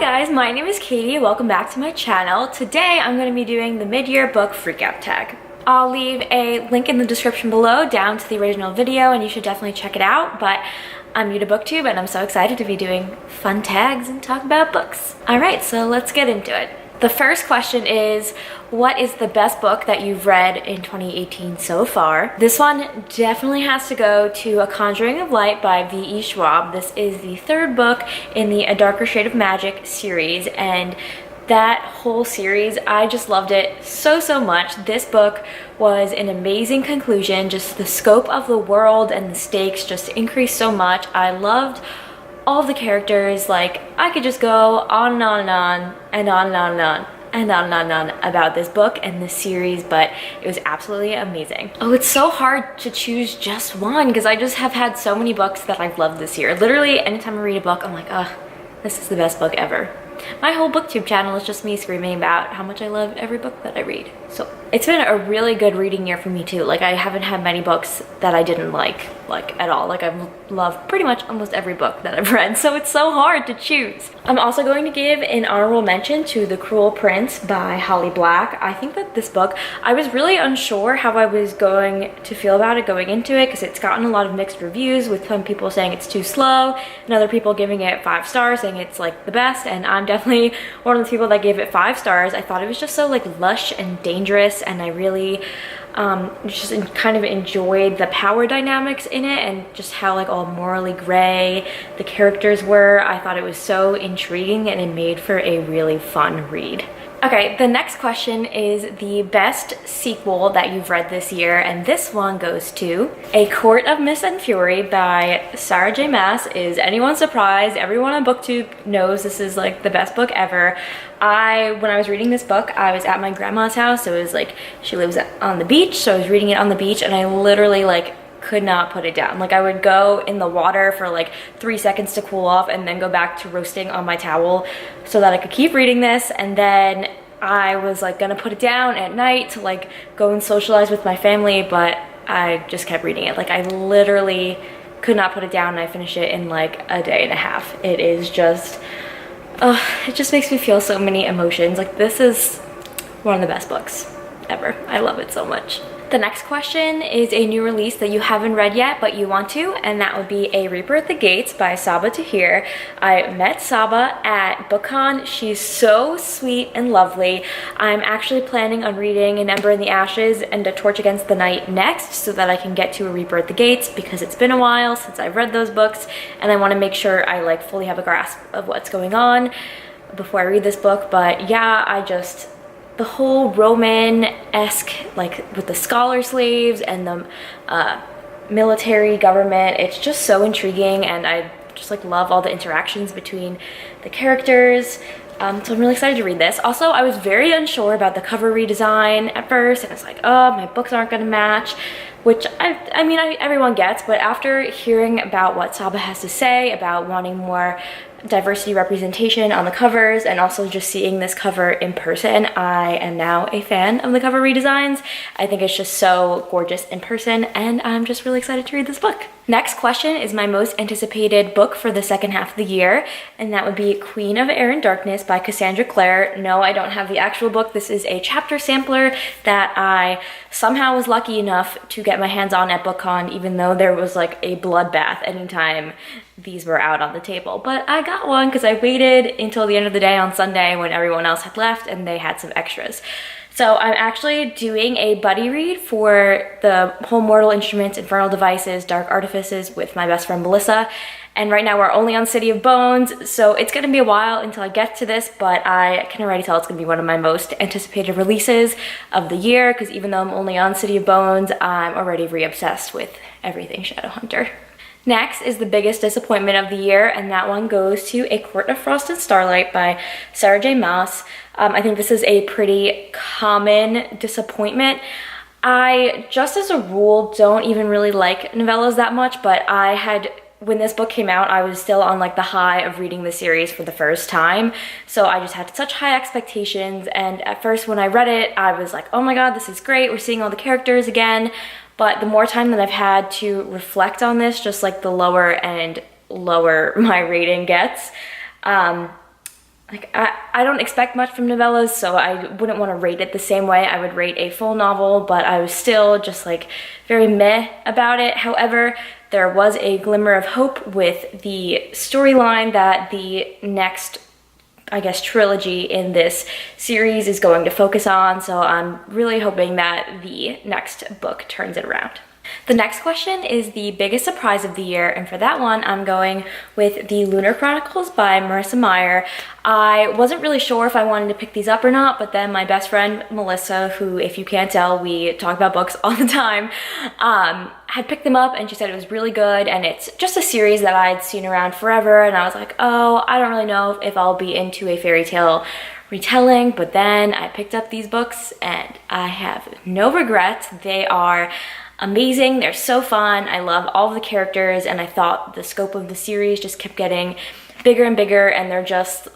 guys, my name is Katie. Welcome back to my channel. Today I'm going to be doing the mid-year book Freakout tag. I'll leave a link in the description below down to the original video and you should definitely check it out. But I'm new to booktube and I'm so excited to be doing fun tags and talk about books. Alright, so let's get into it. The first question is, what is the best book that you've read in 2018 so far? This one definitely has to go to A Conjuring of Light by V.E. Schwab. This is the third book in the A Darker Shade of Magic series, and that whole series, I just loved it so much. This book was an amazing conclusion. Just the scope of the world and the stakes just increased so much. I loved all of the characters. Like, I could just go on and on and on and on and on and on and on and on and on about this book and this series, but it was absolutely amazing. Oh, it's so hard to choose just one because I just have had so many books that I've loved this year. Literally, anytime I read a book, I'm like, oh, this is the best book ever. My whole booktube channel is just me screaming about how much I love every book that I read. So it's been a really good reading year for me too. Like, I haven't had many books that I didn't like at all. Like, I've loved pretty much almost every book that I've read, so it's so hard to choose. I'm also going to give an honorable mention to The Cruel Prince by Holly Black. I think that this book, I was really unsure how I was going to feel about it going into it because it's gotten a lot of mixed reviews, with some people saying it's too slow and other people giving it 5 stars, saying it's like the best, and I'm definitely one of the people that gave it 5 stars. I thought it was just so like lush and dangerous, and I really just kind of enjoyed the power dynamics in it and just how like all morally gray the characters were. I thought it was so intriguing and it made for a really fun read. Okay, the next question is the best sequel that you've read this year, and this one goes to A Court of Mist and Fury by Sarah J. Maas. Is anyone surprised? Everyone on BookTube knows this is like the best book ever. When I was reading this book, I was at my grandma's house, so it was like, she lives on the beach, so I was reading it on the beach, and I literally like could not put it down. Like, I would go in the water for like 3 seconds to cool off and then go back to roasting on my towel so that I could keep reading this. And then I was like gonna put it down at night to like go and socialize with my family, but I just kept reading it. Like, I literally could not put it down, and I finished it in like a day and a half. It is just, it just makes me feel so many emotions. Like, this is one of the best books ever. I love it so much. The next question is a new release that you haven't read yet but you want to, and that would be A Reaper at the Gates by Saba Tahir. I met Saba at BookCon. She's so sweet and lovely. I'm actually planning on reading An Ember in the Ashes and A Torch Against the Night next so that I can get to A Reaper at the Gates, because it's been a while since I've read those books and I want to make sure I like fully have a grasp of what's going on before I read this book. But yeah, the whole Roman-esque, like with the scholar slaves and the military government, it's just so intriguing, and I just like love all the interactions between the characters. So I'm really excited to read this. Also, I was very unsure about the cover redesign at first, and I was like, oh, my books aren't gonna match, which I mean everyone gets, but after hearing about what Saba has to say about wanting more diversity representation on the covers, and also just seeing this cover in person, I am now a fan of the cover redesigns. I think it's just so gorgeous in person, and I'm just really excited to read this book. Next question is my most anticipated book for the second half of the year, and that would be Queen of Air and Darkness by Cassandra Clare. No, I don't have the actual book. This is a chapter sampler that I somehow was lucky enough to get my hands on at BookCon, even though there was like a bloodbath anytime these were out on the table. But I got one because I waited until the end of the day on Sunday when everyone else had left and they had some extras. So I'm actually doing a buddy read for the whole Mortal Instruments, Infernal Devices, Dark Artifices with my best friend Melissa. And right now we're only on City of Bones, so it's gonna be a while until I get to this, but I can already tell it's gonna be one of my most anticipated releases of the year, because even though I'm only on City of Bones, I'm already re-obsessed with everything Shadowhunter. Next is the biggest disappointment of the year, and that one goes to A Court of Frost and Starlight by Sarah J. Maas. I think this is a pretty common disappointment. I, just as a rule, don't even really like novellas that much, but when this book came out, I was still on like the high of reading the series for the first time. So I just had such high expectations, and at first when I read it, I was like, oh my god, this is great, we're seeing all the characters again. But the more time that I've had to reflect on this, just like the lower and lower my rating gets. like, I don't expect much from novellas, so I wouldn't want to rate it the same way I would rate a full novel, but I was still just like very meh about it. However, there was a glimmer of hope with the storyline that the next, I guess, trilogy in this series is going to focus on, so I'm really hoping that the next book turns it around. The next question is the biggest surprise of the year, and for that one, I'm going with The Lunar Chronicles by Marissa Meyer. I wasn't really sure if I wanted to pick these up or not, but then my best friend, Melissa, who, if you can't tell, we talk about books all the time, had picked them up, and she said it was really good, and it's just a series that I'd seen around forever, and I was like, oh, I don't really know if I'll be into a fairy tale retelling, but then I picked up these books, and I have no regrets. They are amazing. They're so fun. I love all of the characters, and I thought the scope of the series just kept getting bigger and bigger, and they're just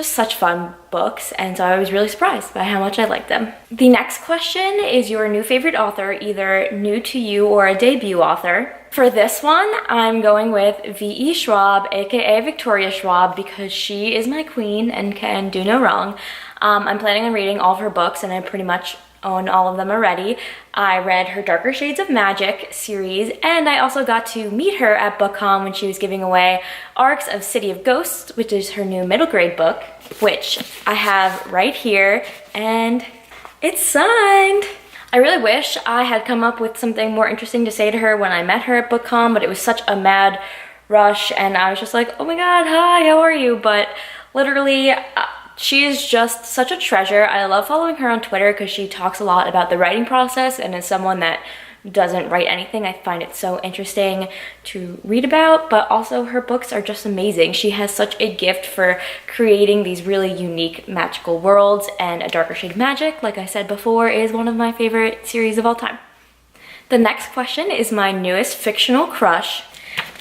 such fun books, and so I was really surprised by how much I liked them. The next question is your new favorite author, either new to you or a debut author. For this one, I'm going with V.E. Schwab, aka Victoria Schwab, because she is my queen and can do no wrong. I'm planning on reading all of her books, and I pretty much own all of them already. I read her Darker Shades of Magic series, and I also got to meet her at BookCon when she was giving away Arcs of City of Ghosts, which is her new middle grade book, which I have right here, and it's signed. I really wish I had come up with something more interesting to say to her when I met her at BookCon, but it was such a mad rush, and I was just like, oh my god, hi, how are you? But literally, she is just such a treasure. I love following her on Twitter because she talks a lot about the writing process, and as someone that doesn't write anything, I find it so interesting to read about, but also her books are just amazing. She has such a gift for creating these really unique magical worlds, and A Darker Shade of Magic, like I said before, is one of my favorite series of all time. The next question is my newest fictional crush.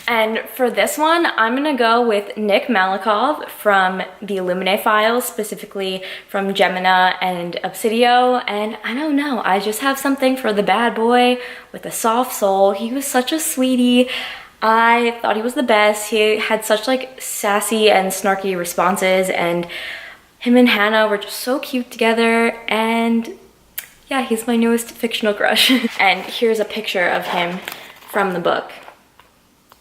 And for this one, I'm gonna go with Nick Malakov from the Illuminae files, specifically from Gemina and Obsidio. And I don't know, I just have something for the bad boy with a soft soul. He was such a sweetie. I thought he was the best. He had such like sassy and snarky responses, and him and Hannah were just so cute together. And yeah, he's my newest fictional crush. And here's a picture of him from the book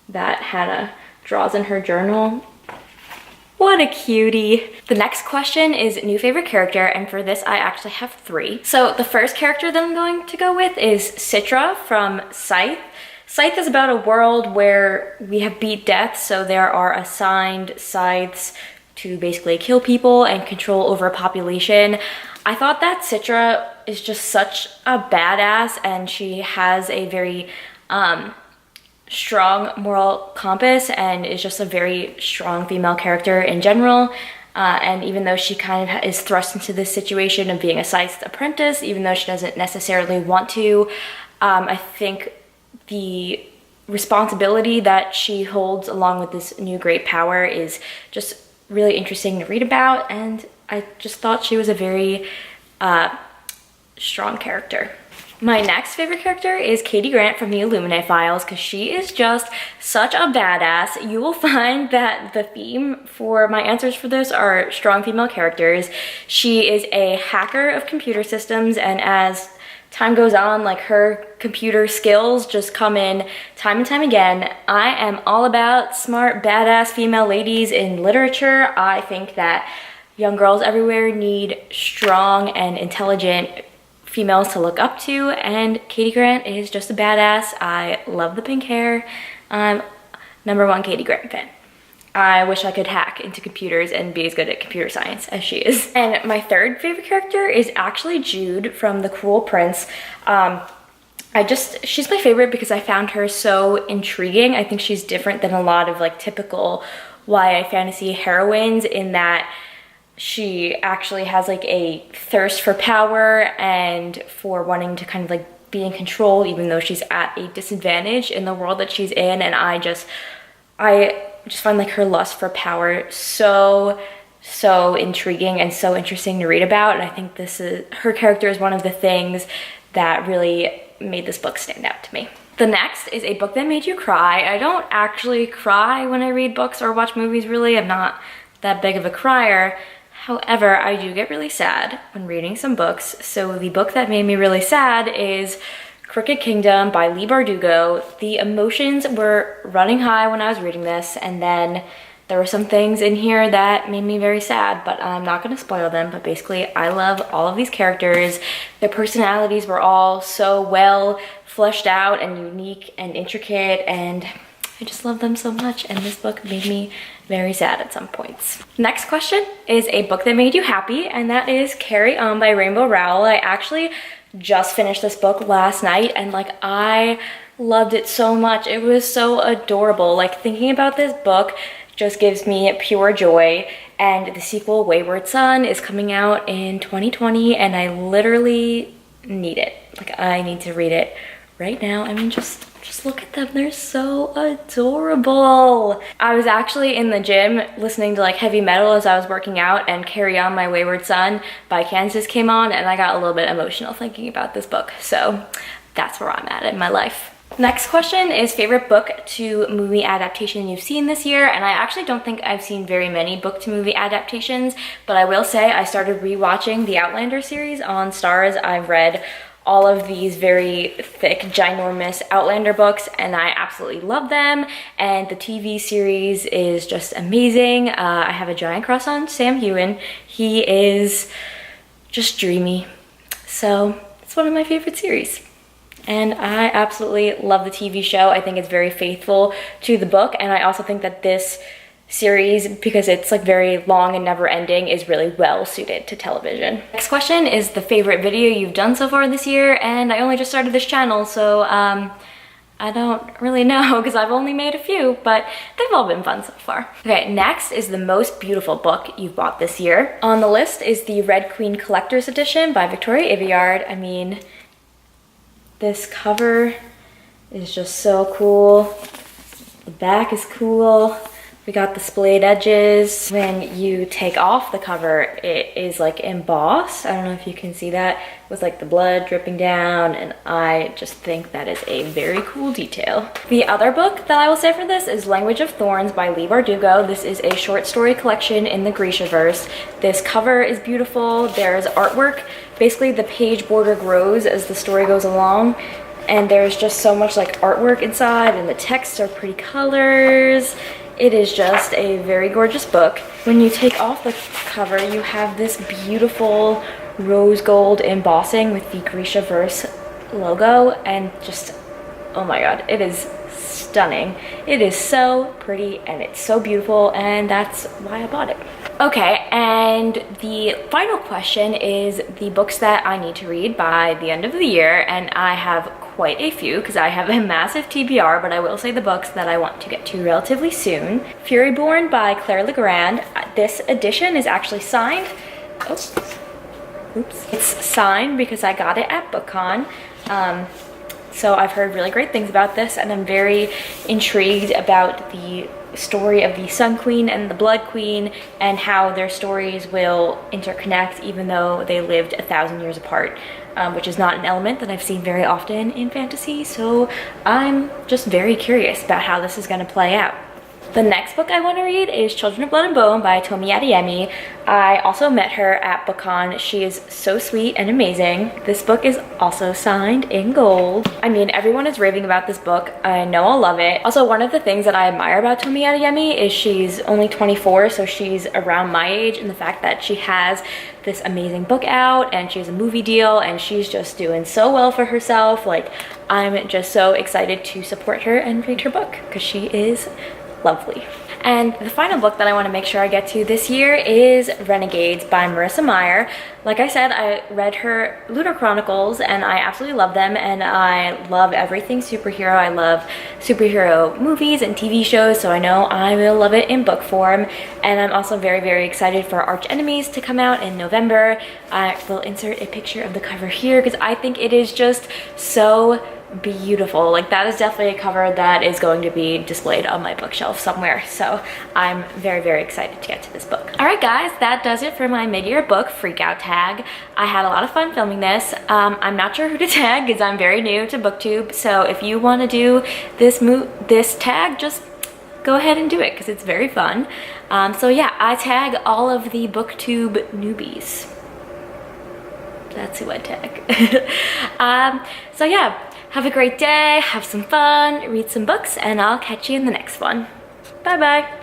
that Hannah draws in her journal. What a cutie. The next question is new favorite character, and for this I actually have 3. So the first character that I'm going to go with is Citra from Scythe. Scythe is about a world where we have beat death, so there are assigned scythes to basically kill people and control over a population. I thought that Citra is just such a badass, and she has a very strong moral compass and is just a very strong female character in general. And even though she kind of is thrust into this situation of being a scythe apprentice, even though she doesn't necessarily want to, I think the responsibility that she holds along with this new great power is just really interesting to read about, and I just thought she was a very strong character. My next favorite character is Katie Grant from the Illuminae files, because she is just such a badass. You will find that the theme for my answers for this are strong female characters. She is a hacker of computer systems, and as time goes on, like, her computer skills just come in time and time again. I am all about smart, badass female ladies in literature. I think that young girls everywhere need strong and intelligent females to look up to, and Katie Grant is just a badass. I love the pink hair. I'm #1 Katie Grant fan. I wish I could hack into computers and be as good at computer science as she is. And my third favorite character is actually Jude from The Cruel Prince. She's my favorite because I found her so intriguing. I think she's different than a lot of like typical YA fantasy heroines in that she actually has like a thirst for power and for wanting to kind of like be in control, even though she's at a disadvantage in the world that she's in. And I just find like her lust for power so intriguing and so interesting to read about. And I think her character is one of the things that really made this book stand out to me. The next is a book that made you cry. I don't actually cry when I read books or watch movies, really. I'm not that big of a crier. However, I do get really sad when reading some books. So the book that made me really sad is Crooked Kingdom by Leigh Bardugo. The emotions were running high when I was reading this, and then there were some things in here that made me very sad, but I'm not going to spoil them. But basically, I love all of these characters. Their personalities were all so well fleshed out and unique and intricate, and I just love them so much, and this book made me very sad at some points. Next question is a book that made you happy, and that is Carry On by Rainbow Rowell. I actually just finished this book last night, and like I loved it so much. It was so adorable. Like thinking about this book just gives me pure joy, and the sequel Wayward Son is coming out in 2020, and I literally need it. Like I need to read it right now. I mean, just look at them. They're so adorable. I was actually in the gym listening to like heavy metal as I was working out, and Carry On My Wayward Son by Kansas came on, and I got a little bit emotional thinking about this book. So that's where I'm at in my life. Next question is favorite book to movie adaptation you've seen this year, and I actually don't think I've seen very many book to movie adaptations, but I will say I started rewatching the Outlander series on Stars. I've read all of these very thick, ginormous Outlander books, and I absolutely love them, and the TV series is just amazing. I have a giant crush on Sam Heughan. He is just dreamy, so it's one of my favorite series. And I absolutely love the TV show. I think it's very faithful to the book, and I also think that this series, because it's like very long and never ending, is really well suited to television. Next question is the favorite video you've done so far this year, and I only just started this channel, so I don't really know because I've only made a few, but they've all been fun so far. Okay, next is the most beautiful book you've bought this year. On the list is the Red Queen Collector's Edition by Victoria Aveyard. I mean, this cover is just so cool. The back is cool. We got the splayed edges. When you take off the cover, it is like embossed. I don't know if you can see that, with like the blood dripping down, and I just think that is a very cool detail. The other book that I will say for this is Language of Thorns by Leigh Bardugo. This is a short story collection in the Grishaverse. This cover is beautiful. There's artwork. Basically, the page border grows as the story goes along, and there's just so much like artwork inside, and the texts are pretty colors. It is just a very gorgeous book. When you take off the cover, you have this beautiful rose gold embossing with the Grishaverse logo, and just, oh my god, it is stunning. It is so pretty, and it's so beautiful, and that's why I bought it. Okay, and the final question is the books that I need to read by the end of the year, and I have quite a few because I have a massive TBR, but I will say the books that I want to get to relatively soon. Furyborn by Claire Legrand. This edition is actually signed. Oops. It's signed because I got it at BookCon. So I've heard really great things about this, and I'm very intrigued about the story of the Sun Queen and the Blood Queen, and how their stories will interconnect even though they lived 1,000 years apart, which is not an element that I've seen very often in fantasy. So I'm just very curious about how this is going to play out. The next book I want to read is Children of Blood and Bone by Tomi Adeyemi. I also met her at BookCon. She is so sweet and amazing. This book is also signed in gold. I mean, everyone is raving about this book. I know I'll love it. Also, one of the things that I admire about Tomi Adeyemi is she's only 24, so she's around my age, and the fact that she has this amazing book out, and she has a movie deal, and she's just doing so well for herself. Like, I'm just so excited to support her and read her book because she is lovely. And the final book that I want to make sure I get to this year is Renegades by Marissa Meyer. Like I said, I read her Lunar Chronicles, and I absolutely love them, and I love everything superhero. I love superhero movies and TV shows, so I know I will love it in book form. And I'm also very, very excited for Arch Enemies to come out in November. I will insert a picture of the cover here because I think it is just so beautiful. Like, that is definitely a cover that is going to be displayed on my bookshelf somewhere, so I'm very, very excited to get to this book. All right guys, that does it for my mid-year book Freakout tag. I had a lot of fun filming this. I'm not sure who to tag because I'm very new to booktube, so if you want to do this tag, just go ahead and do it because it's very fun. So yeah, I tag all of the booktube newbies. That's who I tag. So yeah, have a great day, have some fun, read some books, and I'll catch you in the next one. Bye bye.